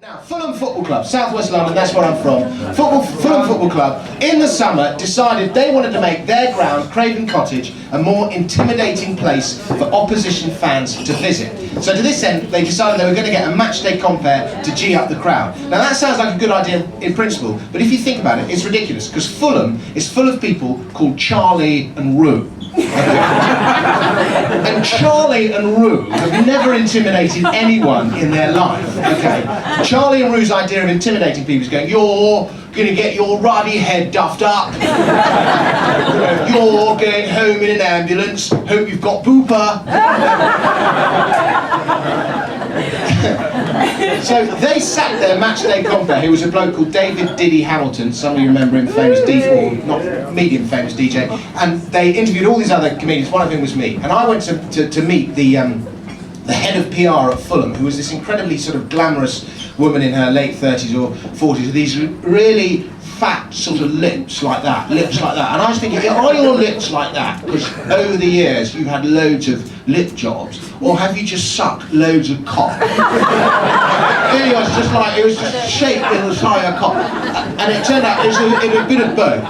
Now, Fulham Football Club, South West London, that's where I'm from. Fulham Football Club, in the summer, decided they wanted to make their ground, Craven Cottage, a more intimidating place for opposition fans to visit. So to this end, they decided they were going to get a matchday compare to G up the crowd. Now that sounds like a good idea in principle, but if you think about it, it's ridiculous, because Fulham is full of people called Charlie and Roo. And Charlie and Roo have never intimidated anyone in their life, okay? Charlie and Roo's idea of intimidating people is going, you're going to get your ruddy head duffed up, you're going home in an ambulance, hope you've got pooper. So they sacked their matchday compere, who was a bloke called David Diddy Hamilton, some of you remember him, famous DJ, or not medium famous DJ, and they interviewed all these other comedians, one of whom was me, and I went to meet the head of PR at Fulham, who was this incredibly sort of glamorous woman in her late 30s or 40s, with these really fat sort of lips like that, and I was thinking, are your lips like that because over the years you've had loads of lip jobs, or have you just sucked loads of cock? It was just like, it was just shaped in the side of a cock, and it turned out it was a bit of both.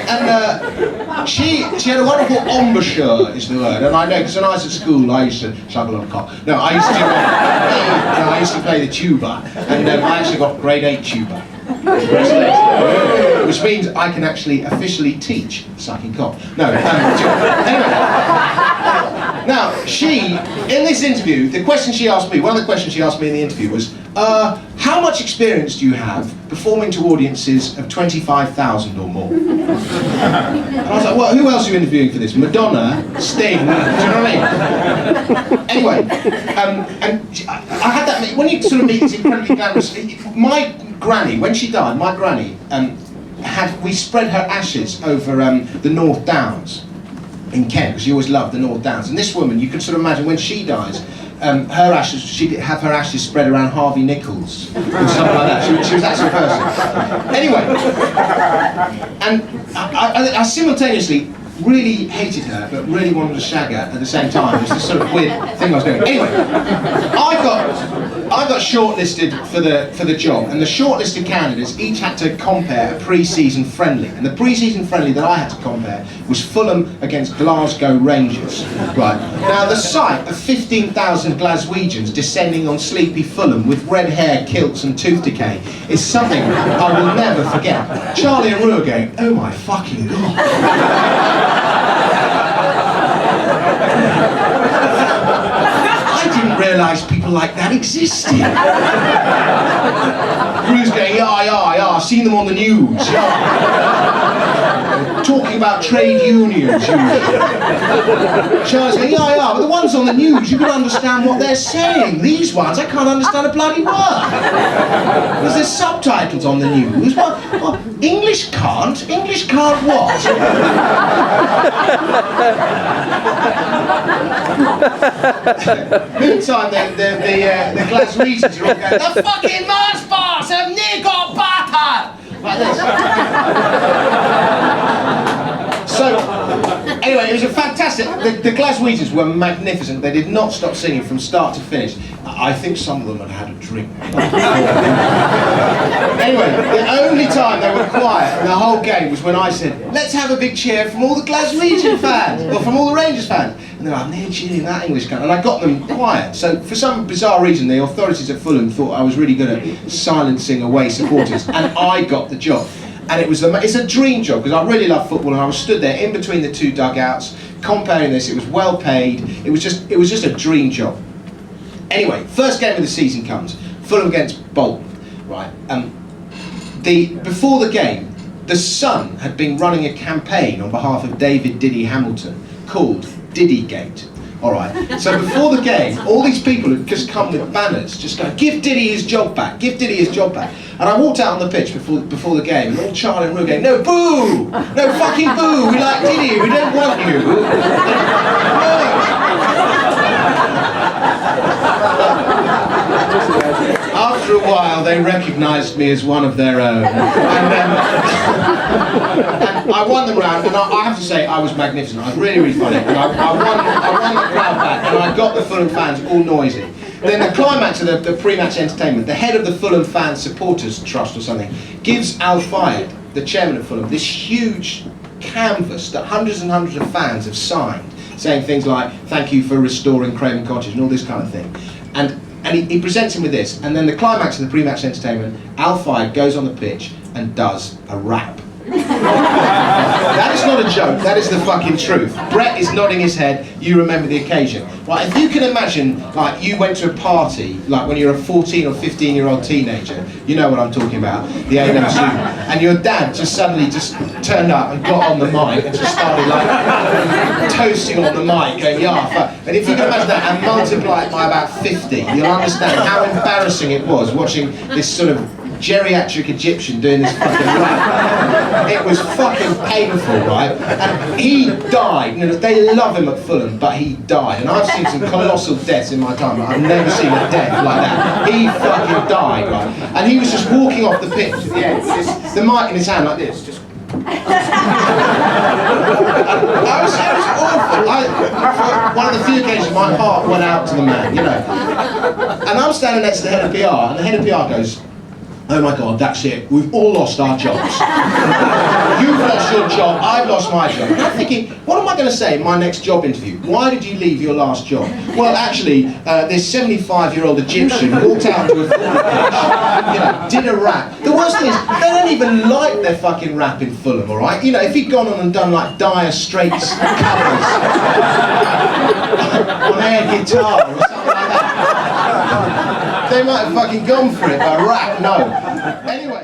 And she had a wonderful embouchure, is the word, and I know, because when I was at school I used to suck a lot of cock. No, I used to play the tuba, and I actually got grade 8 tuba. Which means I can actually officially teach sucking cock. No, anyway. Now, she, in this interview, the question she asked me, one of the questions she asked me in the interview was, how much experience do you have performing to audiences of 25,000 or more? And I was like, well, who else are you interviewing for this? Madonna, Sting, do you know what I mean? Anyway, and I had that, when you sort of meet, it's incredibly glamorous. My granny, when she died, my granny, we spread her ashes over the North Downs in Kent, because she always loved the North Downs. And this woman, you can sort of imagine when she dies, her ashes, she'd have her ashes spread around Harvey Nichols or something like that. She was that sort of person. Anyway, and I simultaneously really hated her, but really wanted to shag her at the same time. It was this sort of weird thing I was doing. Anyway, I got shortlisted for the job, and the shortlisted candidates each had to compare a pre-season friendly. And the pre-season friendly that I had to compare was Fulham against Glasgow Rangers. Right. Now the sight of 15,000 Glaswegians descending on sleepy Fulham with red hair, kilts and tooth decay is something I will never forget. Charlie and Roo are going, oh my fucking god. I didn't realise people like that existed. Rue's going, yeah, seen them on the news, yeah. Talking about trade unions, usually. Charles going, yeah, but the ones on the news, you can understand what they're saying. These ones, I can't understand a bloody word. Because there's subtitles on the news. What? English can't? English can't what? Meantime, the Glaswegians are all going, the fucking Mars bars have near got butter! Like this. So, anyway, it was a fantastic, the Glaswegians were magnificent. They did not stop singing from start to finish. I think some of them had had a drink. Anyway, the only time they were quiet in the whole game was when I said, let's have a big cheer from all the Glaswegian fans, or from all the Rangers fans. And they're like, I'm near cheering that English guy. And I got them quiet. So for some bizarre reason, the authorities at Fulham thought I was really good at silencing away supporters, and I got the job. And it's a dream job, because I really love football, and I was stood there in between the two dugouts, comparing this. It was well paid. It was just a dream job. Anyway, first game of the season comes, Fulham against Bolton, right? Before the game, the Sun had been running a campaign on behalf of David Diddy Hamilton called Diddygate. All right. So before the game, all these people had just come with banners, just going, "Give Diddy his job back! Give Diddy his job back!" And I walked out on the pitch before the game, and all Charlie and Roo going, "No, boo! No fucking boo! We like Diddy. We don't want you." After a while, they they recognised me as one of their own. And I won the round, and I have to say, I was magnificent. I was really, really funny. And I won the crowd back, and I got the Fulham fans all noisy. Then the climax of the pre-match entertainment, the head of the Fulham Fan Supporters Trust or something, gives Fayed, the chairman of Fulham, this huge canvas that hundreds and hundreds of fans have signed, saying things like, thank you for restoring Craven Cottage and all this kind of thing. And he presents him with this, and then the climax of the pre-match entertainment, Fayed goes on the pitch and does a rap. That is not a joke, that is the fucking truth. Brett is nodding his head, you remember the occasion. Right, if you can imagine, like, you went to a party, like when you're a 14 or 15-year-old teenager, you know what I'm talking about, the A-level student, and your dad just suddenly just turned up and got on the mic and just started like toasting on the mic, going, yeah, fuck. And if you can imagine that and multiply it by about 50, you'll understand how embarrassing it was watching this sort of geriatric Egyptian doing this fucking rap. It was fucking painful, right? And he died. You know, they love him at Fulham, but he died. And I've seen some colossal deaths in my time, but I've never seen a death like that. He fucking died, right? And he was just walking off the pitch, the mic in his hand like this, just. It was awful. One of the few occasions my heart went out to the man, you know. And I'm standing next to the head of PR, and the head of PR goes, oh my God, that's it, we've all lost our jobs. You've lost your job, I've lost my job. And I'm thinking, what am I going to say in my next job interview? Why did you leave your last job? Well, actually, this 75-year-old Egyptian walked out to a football pitch, you know, did a rap. The worst thing is, they don't even like their fucking rap in Fulham, alright? You know, if he'd gone on and done like Dire Straits covers on air guitar or something like that, they might have fucking gone for it, but rap, no. Anyway.